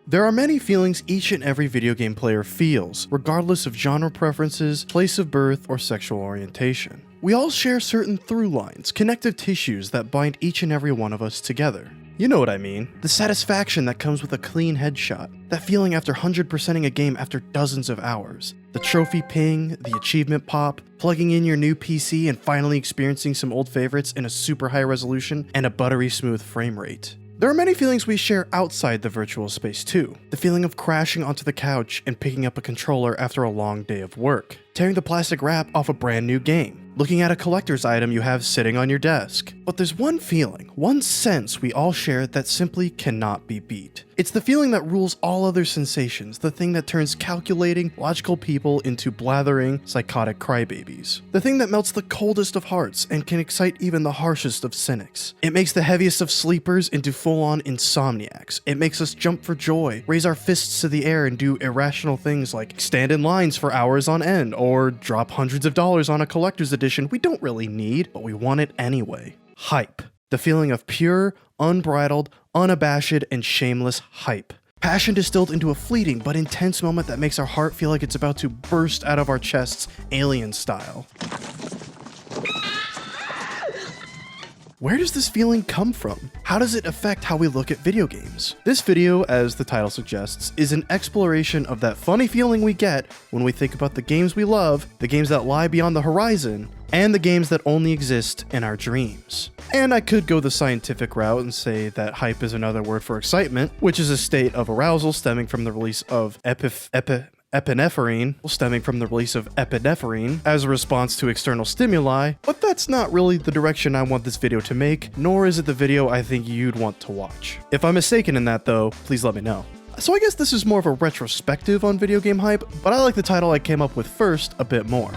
There are many feelings each and every video game player feels, regardless of genre preferences, place of birth, or sexual orientation. We all share certain through lines, connective tissues that bind each and every one of us together. You know what I mean. The satisfaction that comes with a clean headshot. That feeling after 100%ing a game after dozens of hours. The trophy ping, the achievement pop, plugging in your new PC and finally experiencing some old favorites in a super high resolution and a buttery smooth frame rate. There are many feelings we share outside the virtual space too. The feeling of crashing onto the couch and picking up a controller after a long day of work. Tearing the plastic wrap off a brand new game. Looking at a collector's item you have sitting on your desk. But there's one feeling, one sense we all share that simply cannot be beat. It's the feeling that rules all other sensations, the thing that turns calculating, logical people into blathering, psychotic crybabies. The thing that melts the coldest of hearts and can excite even the harshest of cynics. It makes the heaviest of sleepers into full-on insomniacs. It makes us jump for joy, raise our fists to the air and do irrational things like stand in lines for hours on end, or drop hundreds of dollars on a collector's edition we don't really need, but we want it anyway. Hype. The feeling of pure, unbridled, unabashed, and shameless hype. Passion distilled into a fleeting but intense moment that makes our heart feel like it's about to burst out of our chests, alien style. Where does this feeling come from? How does it affect how we look at video games? This video, as the title suggests, is an exploration of that funny feeling we get when we think about the games we love, the games that lie beyond the horizon, and the games that only exist in our dreams. And I could go the scientific route and say that hype is another word for excitement, which is a state of arousal stemming from the release of epinephrine as a response to external stimuli, but that's not really the direction I want this video to make, nor is it the video I think you'd want to watch. If I'm mistaken in that though, please let me know. So I guess this is more of a retrospective on video game hype, but I like the title I came up with first a bit more.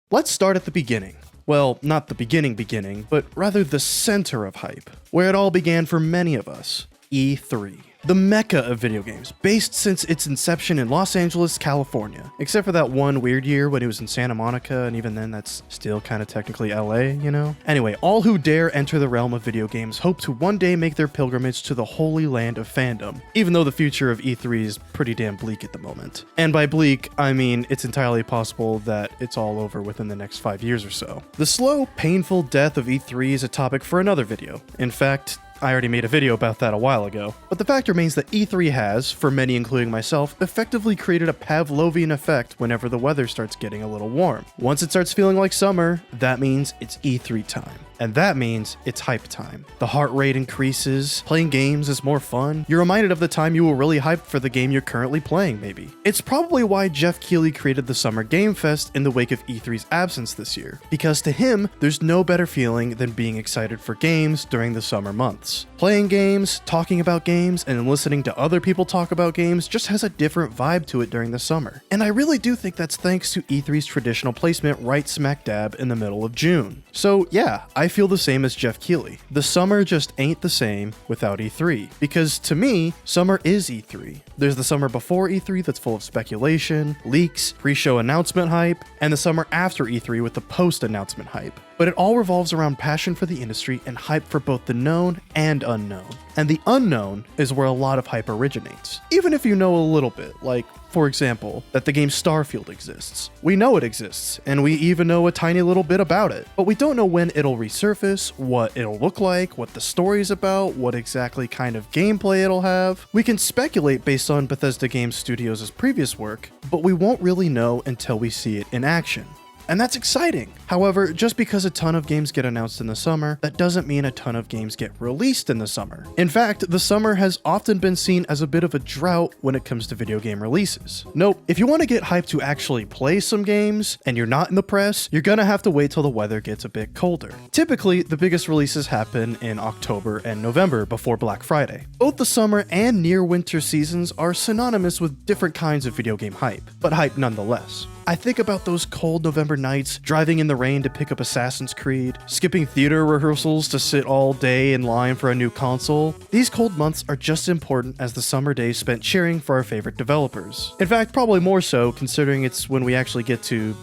Let's start at the beginning. Well, not the beginning, but rather the center of hype, where it all began for many of us, E3. The mecca of video games, based since its inception in Los Angeles, California, except for that one weird year when it was in Santa Monica, and even then that's still kind of technically LA, you know? Anyway, all who dare enter the realm of video games hope to one day make their pilgrimage to the holy land of fandom, even though the future of E3 is pretty damn bleak at the moment. And by bleak, I mean it's entirely possible that it's all over within the next 5 years or so. The slow, painful death of E3 is a topic for another video. In fact, I already made a video about that a while ago, but the fact remains that E3 has, for many including myself, effectively created a Pavlovian effect whenever the weather starts getting a little warm. Once it starts feeling like summer, that means it's E3 time. And that means it's hype time. The heart rate increases, playing games is more fun, you're reminded of the time you were really hyped for the game you're currently playing, maybe. It's probably why Jeff Keighley created the Summer Game Fest in the wake of E3's absence this year, because to him, there's no better feeling than being excited for games during the summer months. Playing games, talking about games, and listening to other people talk about games just has a different vibe to it during the summer. And I really do think that's thanks to E3's traditional placement right smack dab in the middle of June. So yeah, I feel the same as Jeff Keighley. The summer just ain't the same without E3, because to me, summer is E3. There's the summer before E3 that's full of speculation, leaks, pre-show announcement hype, and the summer after E3 with the post-announcement hype. But it all revolves around passion for the industry and hype for both the known and unknown. And the unknown is where a lot of hype originates, even if you know a little bit, like, for example, that the game Starfield exists. We know it exists, and we even know a tiny little bit about it, but we don't know when it'll resurface, what it'll look like, what the story's about, what exactly kind of gameplay it'll have. We can speculate based on Bethesda Game Studios' previous work, but we won't really know until we see it in action. And that's exciting. However, just because a ton of games get announced in the summer, that doesn't mean a ton of games get released in the summer. In fact, the summer has often been seen as a bit of a drought when it comes to video game releases. Nope, if you want to get hyped to actually play some games, and you're not in the press, you're gonna have to wait till the weather gets a bit colder. Typically, the biggest releases happen in October and November before Black Friday. Both the summer and near winter seasons are synonymous with different kinds of video game hype, but hype nonetheless. I think about those cold November nights, driving in the rain to pick up Assassin's Creed, skipping theater rehearsals to sit all day in line for a new console. These cold months are just as important as the summer days spent cheering for our favorite developers. In fact, probably more so, considering it's when we actually get to,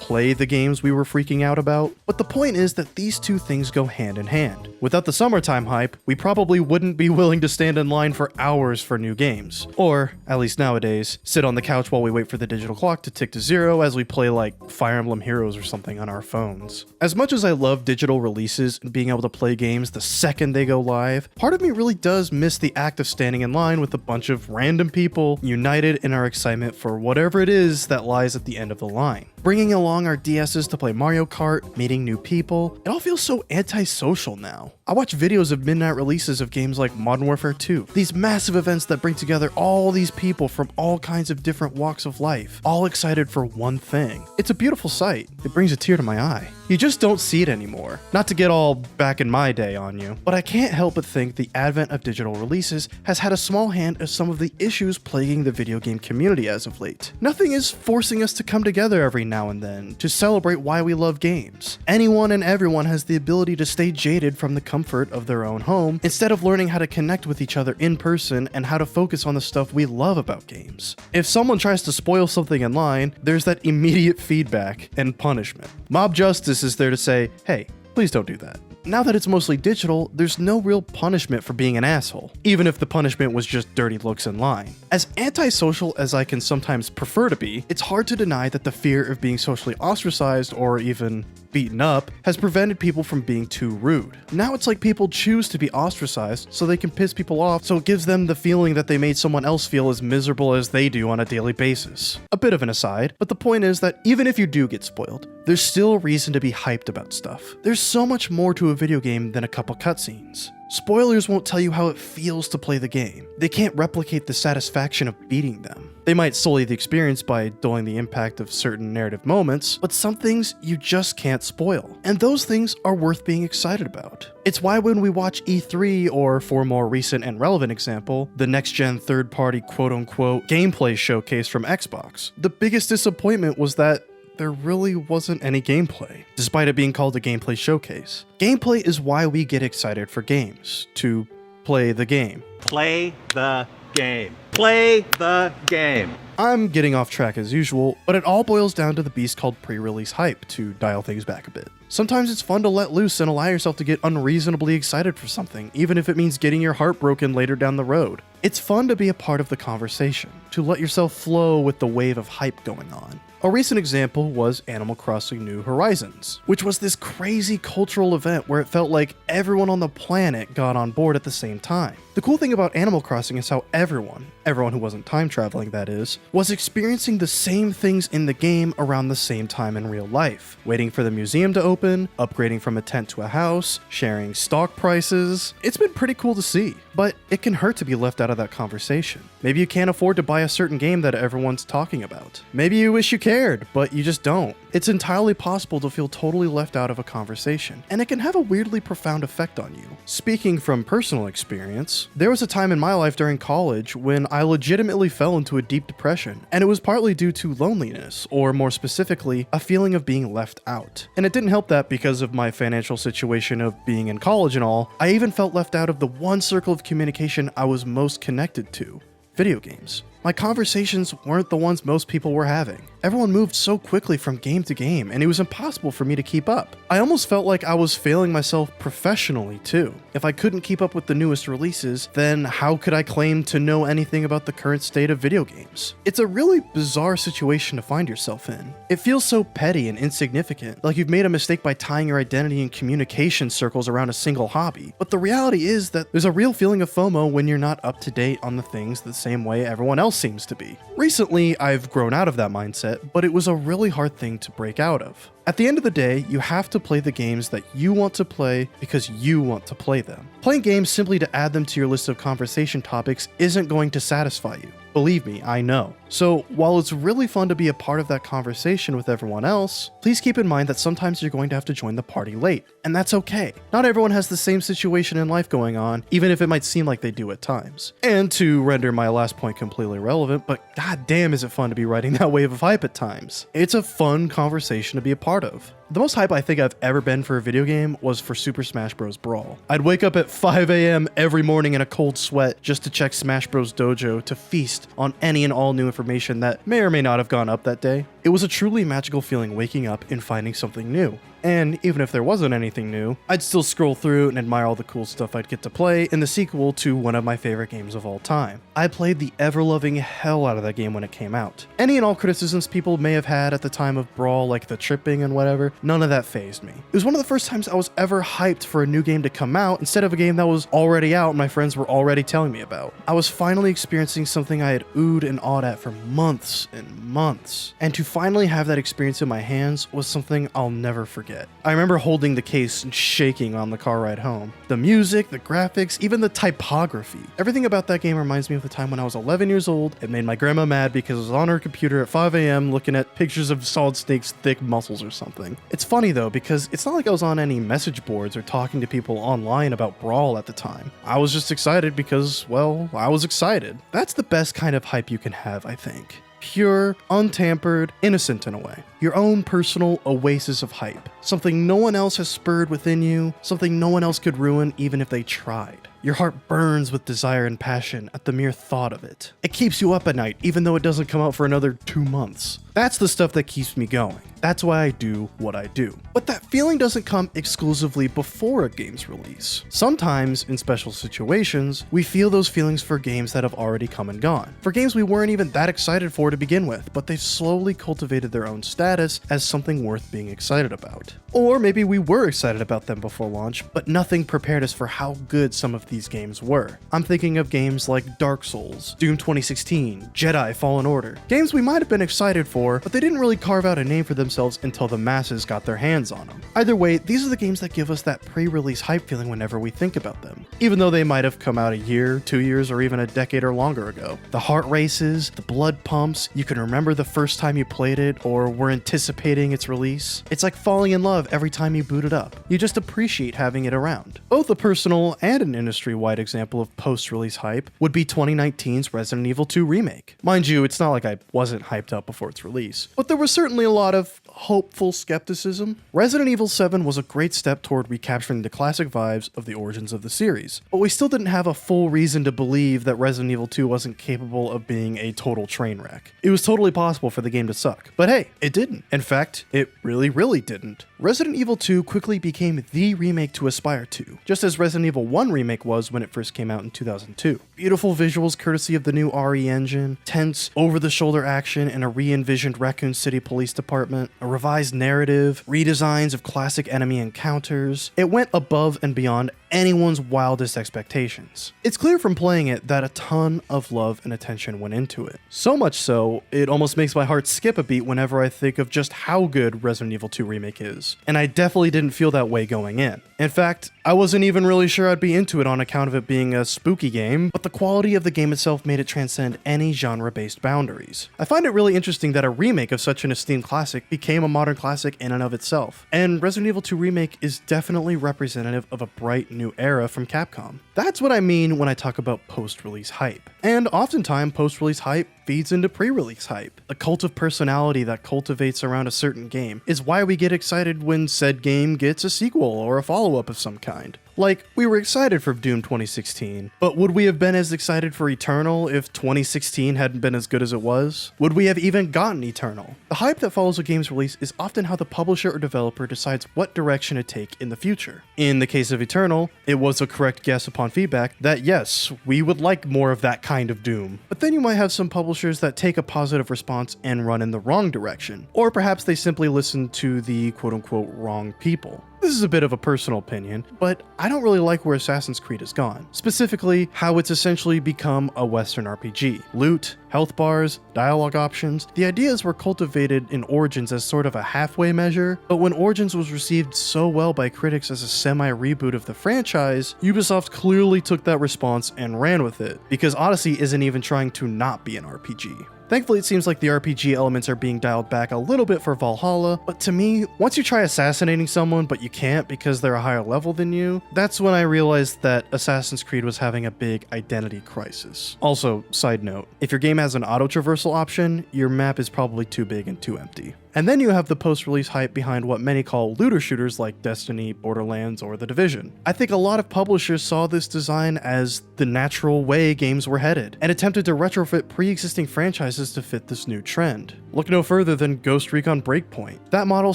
play the games we were freaking out about. But the point is that these two things go hand in hand. Without the summertime hype, we probably wouldn't be willing to stand in line for hours for new games. Or, at least nowadays, sit on the couch while we wait for the digital clock to tick to zero as we play like Fire Emblem Heroes or something on our phones. As much as I love digital releases and being able to play games the second they go live, part of me really does miss the act of standing in line with a bunch of random people united in our excitement for whatever it is that lies at the end of the line. Bringing along our DSs to play Mario Kart, meeting new people, it all feels so antisocial now. I watch videos of midnight releases of games like Modern Warfare 2, these massive events that bring together all these people from all kinds of different walks of life, all excited for one thing. It's a beautiful sight. It brings a tear to my eye. You just don't see it anymore. Not to get all back in my day on you, but I can't help but think the advent of digital releases has had a small hand of some of the issues plaguing the video game community as of late. Nothing is forcing us to come together every now and then to celebrate why we love games. Anyone and everyone has the ability to stay jaded from the comfort of their own home instead of learning how to connect with each other in person and how to focus on the stuff we love about games. If someone tries to spoil something in line, there's that immediate feedback and punishment. Mob justice is there to say, hey, please don't do that. Now that it's mostly digital, there's no real punishment for being an asshole, even if the punishment was just dirty looks in line. As antisocial as I can sometimes prefer to be, it's hard to deny that the fear of being socially ostracized or even beaten up has prevented people from being too rude. Now it's like people choose to be ostracized so they can piss people off, so it gives them the feeling that they made someone else feel as miserable as they do on a daily basis. A bit of an aside, but the point is that even if you do get spoiled, there's still reason to be hyped about stuff. There's so much more to a video game than a couple cutscenes. Spoilers won't tell you how it feels to play the game. They can't replicate the satisfaction of beating them. They might sully the experience by dulling the impact of certain narrative moments, but some things you just can't spoil. And those things are worth being excited about. It's why when we watch E3, or for a more recent and relevant example, the next-gen third-party quote-unquote gameplay showcase from Xbox, the biggest disappointment was that there really wasn't any gameplay, despite it being called a gameplay showcase. Gameplay is why we get excited for games, to play the game. Play the game. Play the game. I'm getting off track as usual, but it all boils down to the beast called pre-release hype, to dial things back a bit. Sometimes it's fun to let loose and allow yourself to get unreasonably excited for something, even if it means getting your heart broken later down the road. It's fun to be a part of the conversation, to let yourself flow with the wave of hype going on. A recent example was Animal Crossing New Horizons, which was this crazy cultural event where it felt like everyone on the planet got on board at the same time. The cool thing about Animal Crossing is how everyone who wasn't time traveling that is, was experiencing the same things in the game around the same time in real life. Waiting for the museum to open, upgrading from a tent to a house, sharing stock prices. It's been pretty cool to see, but it can hurt to be left out of that conversation. Maybe you can't afford to buy a certain game that everyone's talking about. Maybe you wish you cared, but you just don't. It's entirely possible to feel totally left out of a conversation, and it can have a weirdly profound effect on you. Speaking from personal experience, there was a time in my life during college when I legitimately fell into a deep depression, and it was partly due to loneliness, or more specifically, a feeling of being left out. And it didn't help that because of my financial situation of being in college and all, I even felt left out of the one circle of communication I was most connected to: video games. My conversations weren't the ones most people were having. Everyone moved so quickly from game to game, and it was impossible for me to keep up. I almost felt like I was failing myself professionally, too. If I couldn't keep up with the newest releases, then how could I claim to know anything about the current state of video games? It's a really bizarre situation to find yourself in. It feels so petty and insignificant, like you've made a mistake by tying your identity and communication circles around a single hobby. But the reality is that there's a real feeling of FOMO when you're not up to date on the things the same way everyone else seems to be. Recently, I've grown out of that mindset, but it was a really hard thing to break out of. At the end of the day, you have to play the games that you want to play because you want to play them. Playing games simply to add them to your list of conversation topics isn't going to satisfy you. Believe me, I know. So while it's really fun to be a part of that conversation with everyone else, please keep in mind that sometimes you're going to have to join the party late, and that's okay. Not everyone has the same situation in life going on, even if it might seem like they do at times. And to render my last point completely relevant, but goddamn is it fun to be riding that wave of hype at times. It's a fun conversation to be a part of. The most hype I think I've ever been for a video game was for Super Smash Bros. Brawl. I'd wake up at 5 a.m. every morning in a cold sweat just to check Smash Bros. Dojo to feast on any and all new information that may or may not have gone up that day. It was a truly magical feeling waking up and finding something new. And even if there wasn't anything new, I'd still scroll through and admire all the cool stuff I'd get to play in the sequel to one of my favorite games of all time. I played the ever-loving hell out of that game when it came out. Any and all criticisms people may have had at the time of Brawl, like the tripping and whatever, none of that fazed me. It was one of the first times I was ever hyped for a new game to come out instead of a game that was already out and my friends were already telling me about. I was finally experiencing something I had oohed and awed at for months and months. And to finally have that experience in my hands was something I'll never forget. I remember holding the case and shaking on the car ride home. The music, the graphics, even the typography. Everything about that game reminds me of the time when I was 11 years old and made my grandma mad because I was on her computer at 5 a.m. looking at pictures of Solid Snake's thick muscles or something. It's funny though, because it's not like I was on any message boards or talking to people online about Brawl at the time. I was just excited because, well, I was excited. That's the best kind of hype you can have, I think. Pure, untampered, innocent in a way. Your own personal oasis of hype. Something no one else has spurred within you, something no one else could ruin even if they tried. Your heart burns with desire and passion at the mere thought of it. It keeps you up at night even though it doesn't come out for another 2 months. That's the stuff that keeps me going. That's why I do what I do. But that feeling doesn't come exclusively before a game's release. Sometimes, in special situations, we feel those feelings for games that have already come and gone. For games we weren't even that excited for to begin with, but they've slowly cultivated their own status as something worth being excited about. Or maybe we were excited about them before launch, but nothing prepared us for how good some of these games were. I'm thinking of games like Dark Souls, Doom 2016, Jedi Fallen Order. Games we might have been excited for, but they didn't really carve out a name for themselves until the masses got their hands on them. Either way, these are the games that give us that pre-release hype feeling whenever we think about them, even though they might have come out a year, 2 years, or even a decade or longer ago. The heart races, the blood pumps, you can remember the first time you played it or were anticipating its release. It's like falling in love every time you boot it up. You just appreciate having it around. Both a personal and an industry-wide example of post-release hype would be 2019's Resident Evil 2 Remake. Mind you, it's not like I wasn't hyped up before its release, but there was certainly a lot of hopeful skepticism. Resident Evil 7 was a great step toward recapturing the classic vibes of the origins of the series, but we still didn't have a full reason to believe that Resident Evil 2 wasn't capable of being a total train wreck. It was totally possible for the game to suck, but hey, it didn't. In fact, it really didn't. Resident Evil 2 quickly became the remake to aspire to, just as Resident Evil 1 Remake was when it first came out in 2002. Beautiful visuals courtesy of the new RE engine, tense, over-the-shoulder action in a re-envisioned Raccoon City Police Department, a revised narrative, redesigns of classic enemy encounters. It went above and beyond anyone's wildest expectations. It's clear from playing it that a ton of love and attention went into it. So much so, it almost makes my heart skip a beat whenever I think of just how good Resident Evil 2 Remake is. And I definitely didn't feel that way going in. In fact, I wasn't even really sure I'd be into it on account of it being a spooky game, but the quality of the game itself made it transcend any genre-based boundaries. I find it really interesting that a remake of such an esteemed classic became a modern classic in and of itself, and Resident Evil 2 Remake is definitely representative of a bright new era from Capcom. That's what I mean when I talk about post-release hype. And oftentimes, post-release hype feeds into pre-release hype. The cult of personality that cultivates around a certain game is why we get excited when said game gets a sequel or a follow-up of some kind. Like, we were excited for Doom 2016, but would we have been as excited for Eternal if 2016 hadn't been as good as it was? Would we have even gotten Eternal? The hype that follows a game's release is often how the publisher or developer decides what direction to take in the future. In the case of Eternal, it was a correct guess upon feedback that yes, we would like more of that kind of Doom. But then you might have some publishers that take a positive response and run in the wrong direction. Or perhaps they simply listen to the quote-unquote wrong people. This is a bit of a personal opinion, but I don't really like where Assassin's Creed has gone. Specifically, how it's essentially become a Western RPG. Loot, health bars, dialogue options. The ideas were cultivated in Origins as sort of a halfway measure, but when Origins was received so well by critics as a semi-reboot of the franchise, Ubisoft clearly took that response and ran with it, because Odyssey isn't even trying to not be an RPG. Thankfully, it seems like the RPG elements are being dialed back a little bit for Valhalla, but to me, once you try assassinating someone but you can't because they're a higher level than you, that's when I realized that Assassin's Creed was having a big identity crisis. Also, side note, if your game has an auto-traversal option, your map is probably too big and too empty. And then you have the post-release hype behind what many call looter shooters like Destiny, Borderlands, or The Division. I think a lot of publishers saw this design as the natural way games were headed, and attempted to retrofit pre-existing franchises to fit this new trend. Look no further than Ghost Recon Breakpoint. That model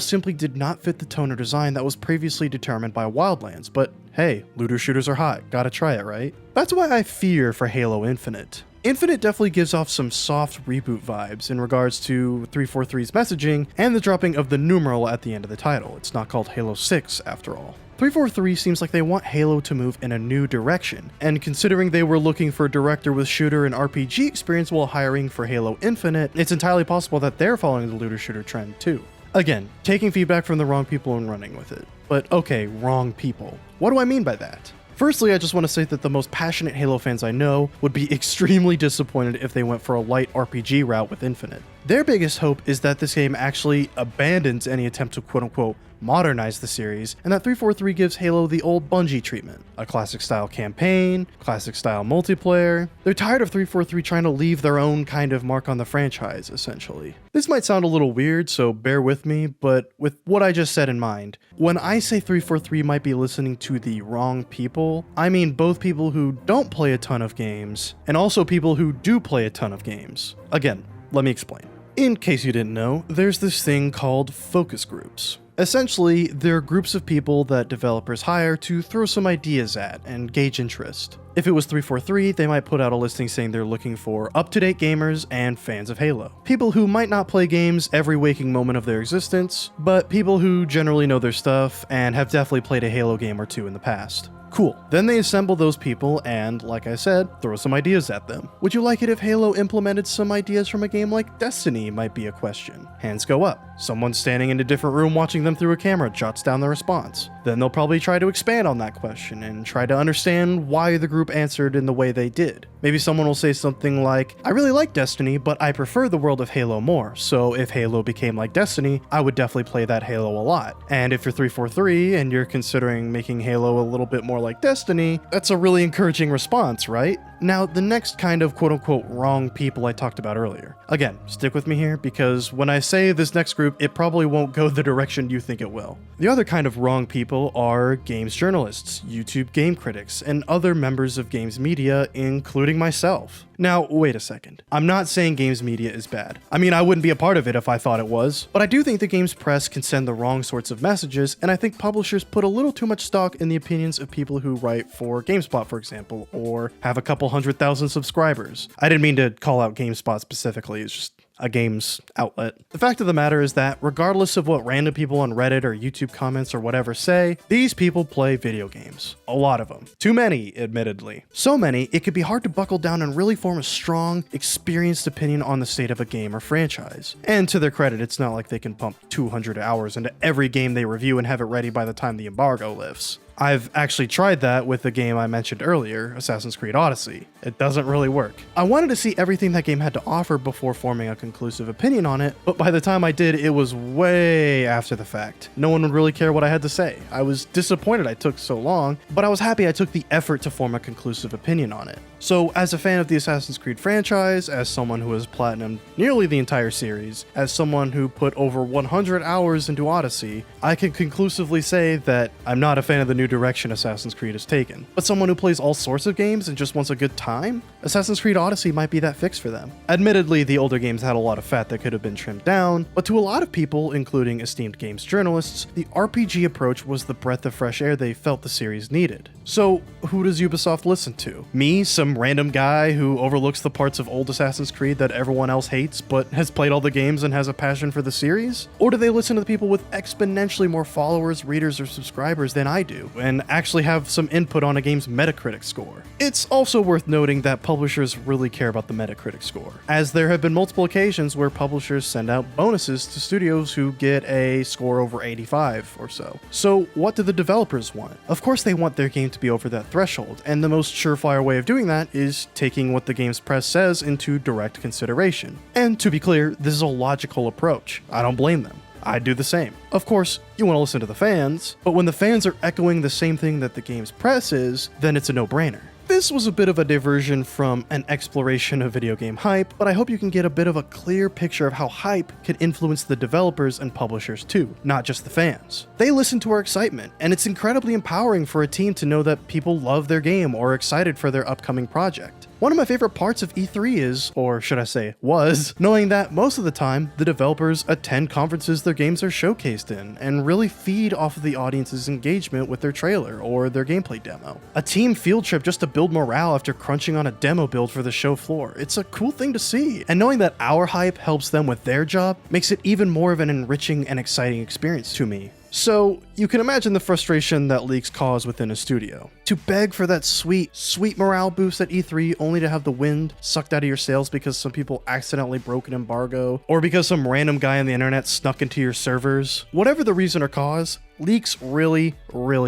simply did not fit the tone or design that was previously determined by Wildlands, but hey, looter shooters are hot, gotta try it, right? That's why I fear for Halo Infinite. Infinite definitely gives off some soft reboot vibes in regards to 343's messaging and the dropping of the numeral at the end of the title. It's not called Halo 6 after all. 343 seems like they want Halo to move in a new direction, and considering they were looking for a director with shooter and RPG experience while hiring for Halo Infinite, it's entirely possible that they're following the looter shooter trend too. Again, taking feedback from the wrong people and running with it. But okay, wrong people. What do I mean by that? Firstly, I just want to say that the most passionate Halo fans I know would be extremely disappointed if they went for a light RPG route with Infinite. Their biggest hope is that this game actually abandons any attempt to quote-unquote modernize the series, and that 343 gives Halo the old Bungie treatment. A classic style campaign, classic style multiplayer. They're tired of 343 trying to leave their own kind of mark on the franchise, essentially. This might sound a little weird, so bear with me, but with what I just said in mind, when I say 343 might be listening to the wrong people, I mean both people who don't play a ton of games, and also people who do play a ton of games. Again, let me explain. In case you didn't know, there's this thing called focus groups. Essentially, they're groups of people that developers hire to throw some ideas at and gauge interest. If it was 343, they might put out a listing saying they're looking for up-to-date gamers and fans of Halo. People who might not play games every waking moment of their existence, but people who generally know their stuff and have definitely played a Halo game or two in the past. Cool. Then they assemble those people and, like I said, throw some ideas at them. Would you like it if Halo implemented some ideas from a game like Destiny might be a question. Hands go up. Someone standing in a different room watching them through a camera jots down the response. Then they'll probably try to expand on that question and try to understand why the group answered in the way they did. Maybe someone will say something like, I really like Destiny, but I prefer the world of Halo more, so if Halo became like Destiny, I would definitely play that Halo a lot. And if you're 343 and you're considering making Halo a little bit more like Destiny, that's a really encouraging response, right? Now, the next kind of quote-unquote wrong people I talked about earlier. Again, stick with me here, because when I say this next group, it probably won't go the direction you think it will. The other kind of wrong people are games journalists, YouTube game critics, and other members of games media, including myself. Now, wait a second. I'm not saying games media is bad. I mean, I wouldn't be a part of it if I thought it was, but I do think the games press can send the wrong sorts of messages, and I think publishers put a little too much stock in the opinions of people who write for GameSpot, for example, or have a couple 100,000 subscribers. I didn't mean to call out GameSpot specifically, it's just a games outlet. The fact of the matter is that regardless of what random people on Reddit or YouTube comments or whatever say, these people play video games. A lot of them. Too many, admittedly. So many, it could be hard to buckle down and really form a strong, experienced opinion on the state of a game or franchise. And to their credit, it's not like they can pump 200 hours into every game they review and have it ready by the time the embargo lifts. I've actually tried that with the game I mentioned earlier, Assassin's Creed Odyssey. It doesn't really work. I wanted to see everything that game had to offer before forming a conclusive opinion on it, but by the time I did, it was way after the fact. No one would really care what I had to say. I was disappointed I took so long, but I was happy I took the effort to form a conclusive opinion on it. So, as a fan of the Assassin's Creed franchise, as someone who has platinumed nearly the entire series, as someone who put over 100 hours into Odyssey, I can conclusively say that I'm not a fan of the new direction Assassin's Creed has taken. But someone who plays all sorts of games and just wants a good time? Assassin's Creed Odyssey might be that fix for them. Admittedly, the older games had a lot of fat that could have been trimmed down, but to a lot of people, including esteemed games journalists, the RPG approach was the breath of fresh air they felt the series needed. So, who does Ubisoft listen to? Me, some random guy who overlooks the parts of old Assassin's Creed that everyone else hates, but has played all the games and has a passion for the series? Or do they listen to the people with exponentially more followers, readers, or subscribers than I do, and actually have some input on a game's Metacritic score? It's also worth noting that publishers really care about the Metacritic score, as there have been multiple occasions where publishers send out bonuses to studios who get a score over 85 or so. So what do the developers want? Of course they want their game to be over that threshold, and the most surefire way of doing that is taking what the game's press says into direct consideration. And to be clear, this is a logical approach. I don't blame them. I'd do the same. Of course, you want to listen to the fans, but when the fans are echoing the same thing that the game's press is, then it's a no-brainer. This was a bit of a diversion from an exploration of video game hype, but I hope you can get a bit of a clear picture of how hype can influence the developers and publishers too, not just the fans. They listen to our excitement, and it's incredibly empowering for a team to know that people love their game or are excited for their upcoming project. One of my favorite parts of E3 is, or should I say was, knowing that most of the time, the developers attend conferences their games are showcased in, and really feed off of the audience's engagement with their trailer or their gameplay demo. A team field trip just to build morale after crunching on a demo build for the show floor. It's a cool thing to see, and knowing that our hype helps them with their job makes it even more of an enriching and exciting experience to me. So, you can imagine the frustration that leaks cause within a studio. To beg for that sweet morale boost at E3 only to have the wind sucked out of your sails because some people accidentally broke an embargo, or because some random guy on the internet snuck into your servers. Whatever the reason or cause, leaks really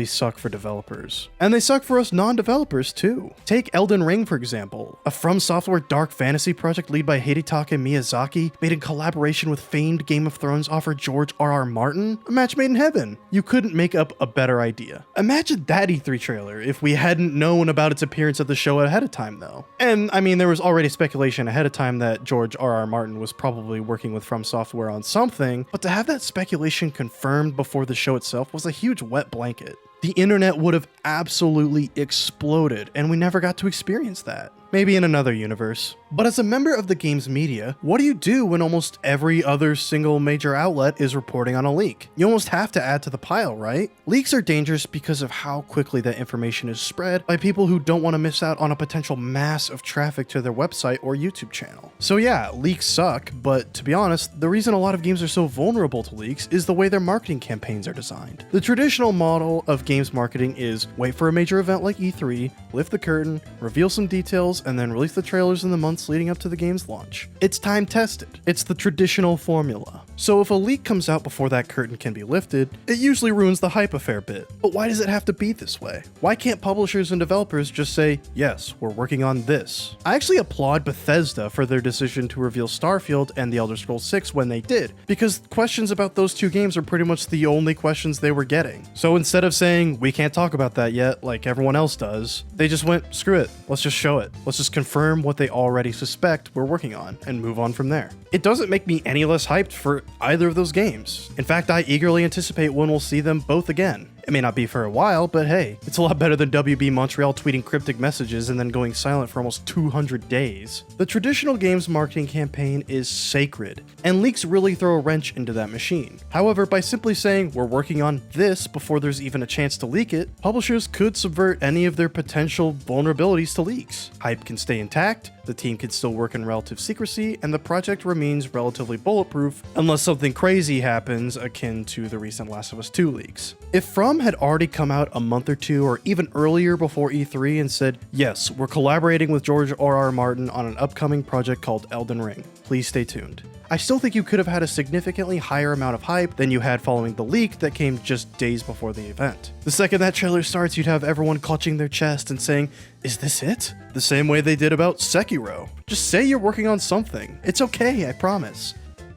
suck for developers. And they suck for us non-developers too. Take Elden Ring for example, a From Software dark fantasy project led by Hidetaka Miyazaki, made in collaboration with famed Game of Thrones author George R.R. Martin, a match made in heaven. You couldn't make up a better idea. Imagine that E3 trailer if we hadn't known about its appearance at the show ahead of time though. And I mean, there was already speculation ahead of time that George R.R. Martin was probably working with From Software on something, but to have that speculation confirmed before the show itself was a huge wet blanket. The internet would have absolutely exploded, and we never got to experience that. Maybe in another universe. But as a member of the game's media, what do you do when almost every other single major outlet is reporting on a leak? You almost have to add to the pile, right? Leaks are dangerous because of how quickly that information is spread by people who don't want to miss out on a potential mass of traffic to their website or YouTube channel. So yeah, leaks suck, but to be honest, the reason a lot of games are so vulnerable to leaks is the way their marketing campaigns are designed. The traditional model of games marketing is wait for a major event like E3, lift the curtain, reveal some details, and then release the trailers in the months leading up to the game's launch. It's time tested. It's the traditional formula. So if a leak comes out before that curtain can be lifted, it usually ruins the hype a fair bit. But why does it have to be this way? Why can't publishers and developers just say, yes, we're working on this? I actually applaud Bethesda for their decision to reveal Starfield and The Elder Scrolls 6 when they did, because questions about those two games are pretty much the only questions they were getting. So instead of saying, we can't talk about that yet, like everyone else does, they just went, screw it, let's just show it. Let's just confirm what they already suspect we're working on and move on from there. It doesn't make me any less hyped for either of those games. In fact, I eagerly anticipate when we'll see them both again. It may not be for a while, but hey, it's a lot better than WB Montreal tweeting cryptic messages and then going silent for almost 200 days. The traditional games marketing campaign is sacred, and leaks really throw a wrench into that machine. However, by simply saying we're working on this before there's even a chance to leak it, publishers could subvert any of their potential vulnerabilities to leaks. Hype can stay intact, the team can still work in relative secrecy, and the project remains relatively bulletproof unless something crazy happens akin to the recent Last of Us 2 leaks. If From had already come out a month or two or even earlier before E3 and said, yes, we're collaborating with George R.R. Martin on an upcoming project called Elden Ring, please stay tuned, I still think you could have had a significantly higher amount of hype than you had following the leak that came just days before the event. The second that trailer starts, you'd have everyone clutching their chest and saying, is this it? The same way they did about Sekiro. Just say you're working on something. It's okay, I promise.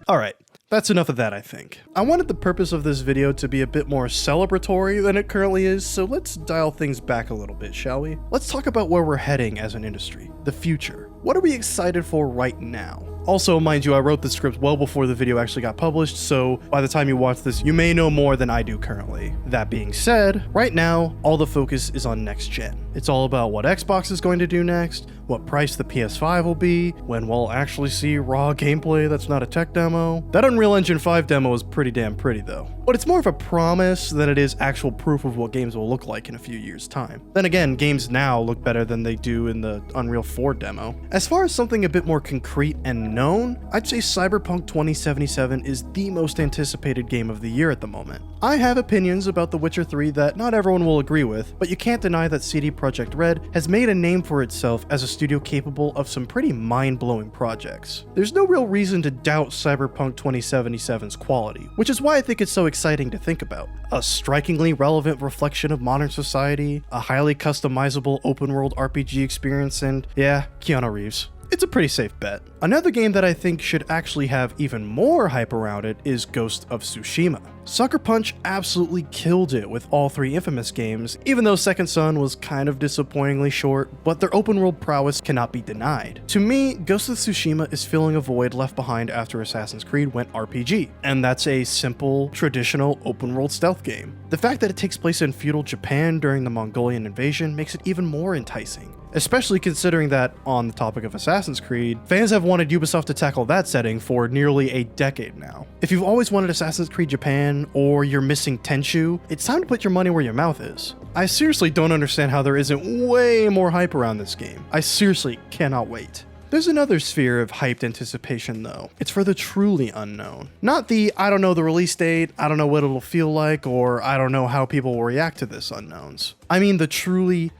Alright. That's enough of that, I think. I wanted the purpose of this video to be a bit more celebratory than it currently is, so let's dial things back a little bit, shall we? Let's talk about where we're heading as an industry, the future. What are we excited for right now? Also, mind you, I wrote the script well before the video actually got published, so by the time you watch this, you may know more than I do currently. That being said, right now, all the focus is on next gen. It's all about what Xbox is going to do next, what price the PS5 will be, when we'll actually see raw gameplay that's not a tech demo. That Unreal Engine 5 demo is pretty damn pretty though. But it's more of a promise than it is actual proof of what games will look like in a few years' time. Then again, games now look better than they do in the Unreal 4 demo. As far as something a bit more concrete and known, I'd say Cyberpunk 2077 is the most anticipated game of the year at the moment. I have opinions about The Witcher 3 that not everyone will agree with, but you can't deny that CD Projekt Red has made a name for itself as a studio capable of some pretty mind-blowing projects. There's no real reason to doubt Cyberpunk 2077's quality, which is why I think it's so exciting to think about. A strikingly relevant reflection of modern society, a highly customizable open-world RPG experience, and yeah, Keanu Reeves. It's a pretty safe bet. Another game that I think should actually have even more hype around it is Ghost of Tsushima. Sucker Punch absolutely killed it with all 3 Infamous games, even though Second Son was kind of disappointingly short, but their open world prowess cannot be denied. To me, Ghost of Tsushima is filling a void left behind after Assassin's Creed went RPG, and that's a simple, traditional open world stealth game. The fact that it takes place in feudal Japan during the Mongolian invasion makes it even more enticing. Especially considering that, on the topic of Assassin's Creed, fans have wanted Ubisoft to tackle that setting for nearly a decade now. If you've always wanted Assassin's Creed Japan, or you're missing Tenchu, it's time to put your money where your mouth is. I seriously don't understand how there isn't way more hype around this game. I seriously cannot wait. There's another sphere of hyped anticipation though. It's for the truly unknown. Not the, I don't know the release date, I don't know what it'll feel like, or I don't know how people will react to this unknowns. I mean the truly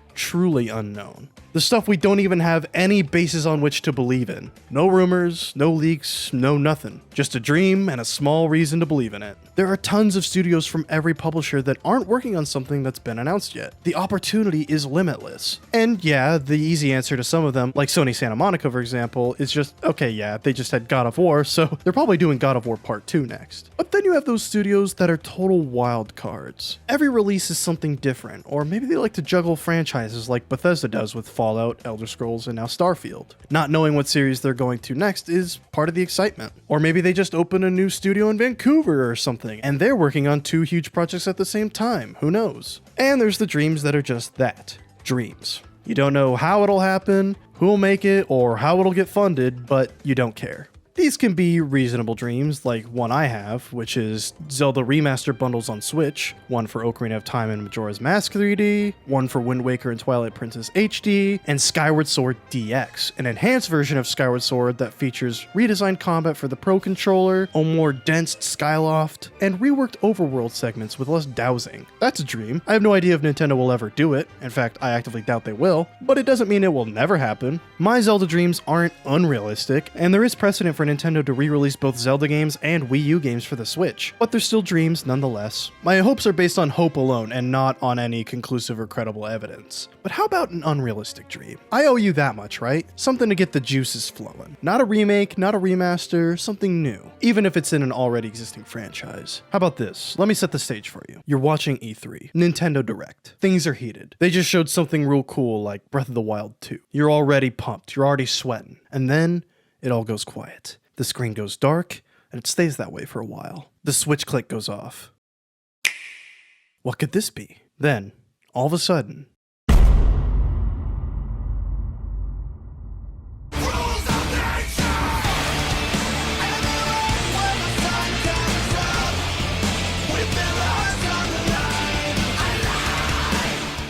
unknown. The stuff we don't even have any basis on which to believe in. No rumors, no leaks, no nothing. Just a dream and a small reason to believe in it. There are tons of studios from every publisher that aren't working on something that's been announced yet. The opportunity is limitless. And yeah, the easy answer to some of them, like Sony Santa Monica for example, is just, okay yeah, they just had God of War, so they're probably doing God of War Part 2 next. But then you have those studios that are total wild cards. Every release is something different, or maybe they like to juggle franchises like Bethesda does with Fallout, Elder Scrolls, and now Starfield. Not knowing what series they're going to next is part of the excitement. Or maybe they just open a new studio in Vancouver or something, and they're working on 2 huge projects at the same time, who knows? And there's the dreams that are just that, dreams. You don't know how it'll happen, who'll make it, or how it'll get funded, but you don't care. These can be reasonable dreams, like one I have, which is Zelda Remaster bundles on Switch, one for Ocarina of Time and Majora's Mask 3D, one for Wind Waker and Twilight Princess HD, and Skyward Sword DX, an enhanced version of Skyward Sword that features redesigned combat for the Pro Controller, a more dense Skyloft, and reworked overworld segments with less dowsing. That's a dream. I have no idea if Nintendo will ever do it. In fact, I actively doubt they will, but it doesn't mean it will never happen. My Zelda dreams aren't unrealistic, and there is precedent for Nintendo to re-release both Zelda games and Wii U games for the Switch, but they're still dreams nonetheless. My hopes are based on hope alone and not on any conclusive or credible evidence. But how about an unrealistic dream? I owe you that much, right? Something to get the juices flowing. Not a remake, not a remaster, something new, even if it's in an already existing franchise. How about this? Let me set the stage for you. You're watching E3, Nintendo Direct. Things are heated. They just showed something real cool like Breath of the Wild 2. You're already pumped, you're already sweating, and then it all goes quiet. The screen goes dark, and it stays that way for a while. The Switch click goes off. What could this be? Then, all of a sudden,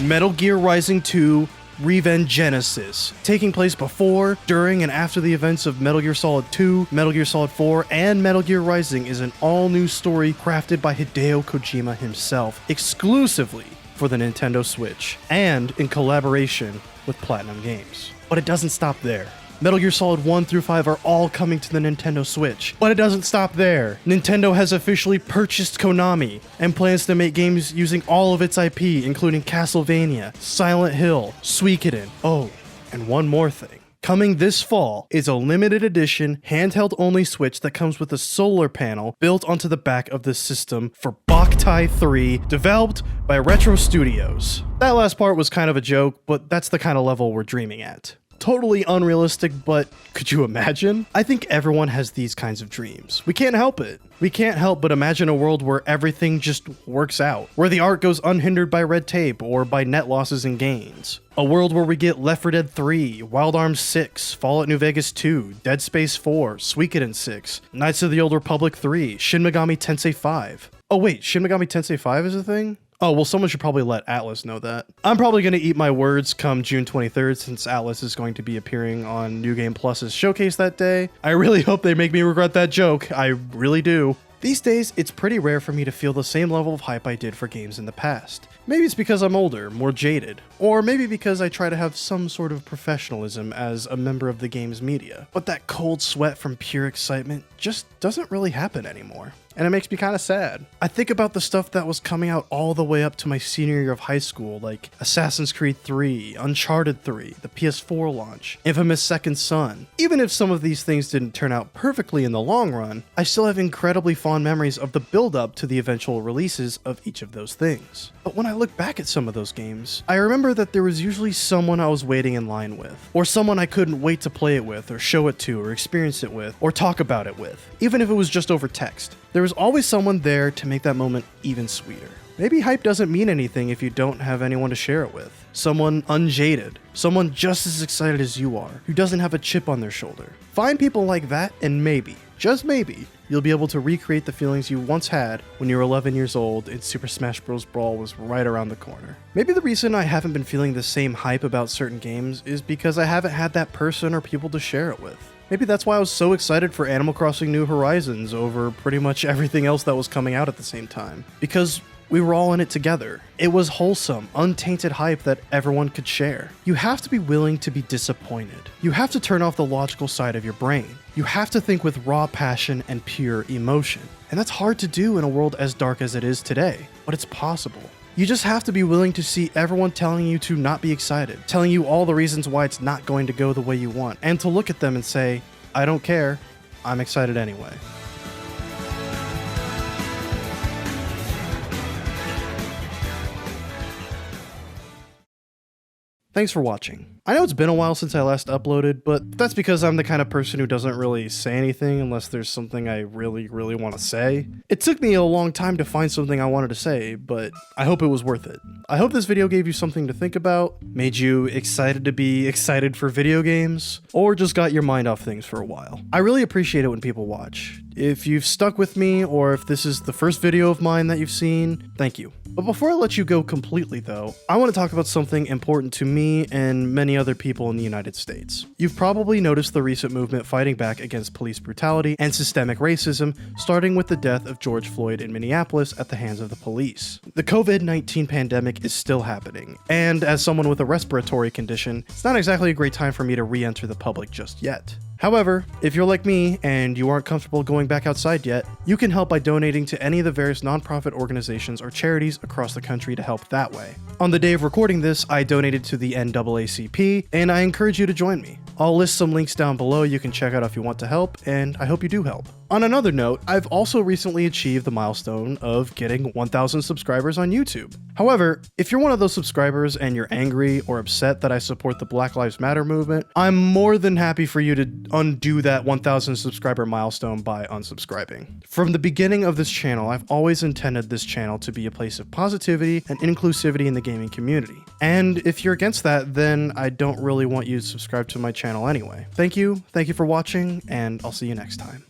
Metal Gear Rising 2 Revengenesis, taking place before, during, and after the events of Metal Gear Solid 2, Metal Gear Solid 4, and Metal Gear Rising, is an all-new story crafted by Hideo Kojima himself, exclusively for the Nintendo Switch, and in collaboration with Platinum Games. But it doesn't stop there. Metal Gear Solid 1 through 5 are all coming to the Nintendo Switch. But it doesn't stop there. Nintendo has officially purchased Konami and plans to make games using all of its IP, including Castlevania, Silent Hill, Suikoden. Oh, and one more thing. Coming this fall is a limited edition, handheld-only Switch that comes with a solar panel built onto the back of the system for Boktai 3, developed by Retro Studios. That last part was kind of a joke, but that's the kind of level we're dreaming at. Totally unrealistic, but could you imagine? I think everyone has these kinds of dreams. We can't help it. We can't help but imagine a world where everything just works out, where the art goes unhindered by red tape or by net losses and gains. A world where we get Left 4 Dead 3, Wild Arms 6, Fallout New Vegas 2, Dead Space 4, Suikoden 6, Knights of the Old Republic 3, Shin Megami Tensei 5. Oh wait, Shin Megami Tensei 5 is a thing? Oh, well, someone should probably let Atlas know that. I'm probably going to eat my words come June 23rd since Atlas is going to be appearing on New Game Plus's showcase that day. I really hope they make me regret that joke. I really do. These days, it's pretty rare for me to feel the same level of hype I did for games in the past. Maybe it's because I'm older, more jaded, or maybe because I try to have some sort of professionalism as a member of the game's media. But that cold sweat from pure excitement just doesn't really happen anymore. And it makes me kind of sad. I think about the stuff that was coming out all the way up to my senior year of high school, like Assassin's Creed 3, Uncharted 3, the PS4 launch, Infamous Second Son. Even if some of these things didn't turn out perfectly in the long run, I still have incredibly fond memories of the build-up to the eventual releases of each of those things. But when I look back at some of those games, I remember that there was usually someone I was waiting in line with, or someone I couldn't wait to play it with, or show it to, or experience it with, or talk about it with, even if it was just over text. There was always someone there to make that moment even sweeter. Maybe hype doesn't mean anything if you don't have anyone to share it with. Someone unjaded, someone just as excited as you are, who doesn't have a chip on their shoulder. Find people like that and maybe, just maybe, you'll be able to recreate the feelings you once had when you were 11 years old and Super Smash Bros. Brawl was right around the corner. Maybe the reason I haven't been feeling the same hype about certain games is because I haven't had that person or people to share it with. Maybe that's why I was so excited for Animal Crossing New Horizons over pretty much everything else that was coming out at the same time. Because we were all in it together. It was wholesome, untainted hype that everyone could share. You have to be willing to be disappointed. You have to turn off the logical side of your brain. You have to think with raw passion and pure emotion. And that's hard to do in a world as dark as it is today, but it's possible. You just have to be willing to see everyone telling you to not be excited, telling you all the reasons why it's not going to go the way you want, and to look at them and say, I don't care, I'm excited anyway. Thanks for watching. I know it's been a while since I last uploaded, but that's because I'm the kind of person who doesn't really say anything unless there's something I really want to say. It took me a long time to find something I wanted to say, but I hope it was worth it. I hope this video gave you something to think about, made you excited to be excited for video games, or just got your mind off things for a while. I really appreciate it when people watch. If you've stuck with me, or if this is the first video of mine that you've seen, thank you. But before I let you go completely though, I want to talk about something important to me and many other people in the United States. You've probably noticed the recent movement fighting back against police brutality and systemic racism, starting with the death of George Floyd in Minneapolis at the hands of the police. The COVID-19 pandemic is still happening, and as someone with a respiratory condition, it's not exactly a great time for me to re-enter the public just yet. However, if you're like me and you aren't comfortable going back outside yet, you can help by donating to any of the various nonprofit organizations or charities across the country to help that way. On the day of recording this, I donated to the NAACP, and I encourage you to join me. I'll list some links down below you can check out if you want to help, and I hope you do help. On another note, I've also recently achieved the milestone of getting 1,000 subscribers on YouTube. However, if you're one of those subscribers and you're angry or upset that I support the Black Lives Matter movement, I'm more than happy for you to undo that 1,000 subscriber milestone by unsubscribing. From the beginning of this channel, I've always intended this channel to be a place of positivity and inclusivity in the gaming community. And if you're against that, then I don't really want you to subscribe to my channel anyway. Thank you for watching, and I'll see you next time.